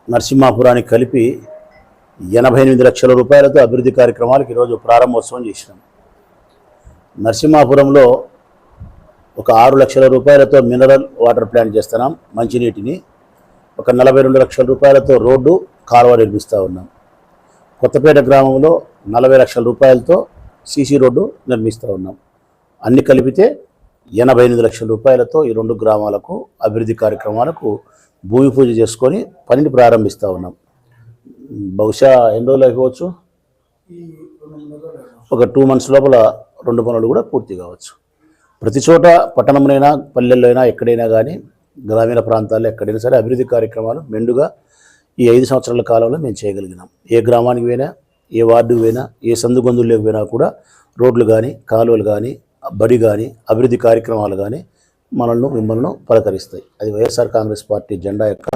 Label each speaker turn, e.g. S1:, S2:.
S1: నరసింహాపురానికి కలిపి 88 లక్షల రూపాయలతో అభివృద్ధి కార్యక్రమాలకు ఈరోజు ప్రారంభోత్సవం చేసినాం. నరసింహాపురంలో ఒక 6 లక్షల రూపాయలతో మినరల్ వాటర్ ప్లాంట్ చేస్తున్నాం. మంచినీటిని ఒక 42 లక్షల రూపాయలతో రోడ్డు కాలువ నిర్మిస్తూ ఉన్నాం. కొత్తపేట గ్రామంలో 40 లక్షల రూపాయలతో సీసీ రోడ్డు నిర్మిస్తూ ఉన్నాం. అన్ని కలిపితే 88 లక్షల రూపాయలతో ఈ 2 గ్రామాలకు అభివృద్ధి కార్యక్రమాలకు భూమి పూజ చేసుకొని పనిని ప్రారంభిస్తూ ఉన్నాం. బహుశా ఎన్ని రోజులు అయిపోవచ్చు, ఒక 2 months లోపల 2 పనులు కూడా పూర్తి కావచ్చు. ప్రతి చోట పట్టణంలోనైనా పల్లెల్లో అయినా ఎక్కడైనా కానీ గ్రామీణ ప్రాంతాల్లో ఎక్కడైనా సరే అభివృద్ధి కార్యక్రమాలు మెండుగా ఈ 5 సంవత్సరాల కాలంలో మేము చేయగలిగినాం. ఏ గ్రామానికి పోయినా, ఏ వార్డుకు పోయినా, ఏ సందుగొందుల్లోకి పోయినా కూడా రోడ్లు కానీ, కాలువలు కానీ, బడి కానీ, అభివృద్ధి కార్యక్రమాలు కానీ మిమ్మల్ని పలకరిస్తాయి. అది వైఎస్ఆర్ కాంగ్రెస్ పార్టీ జెండా యొక్క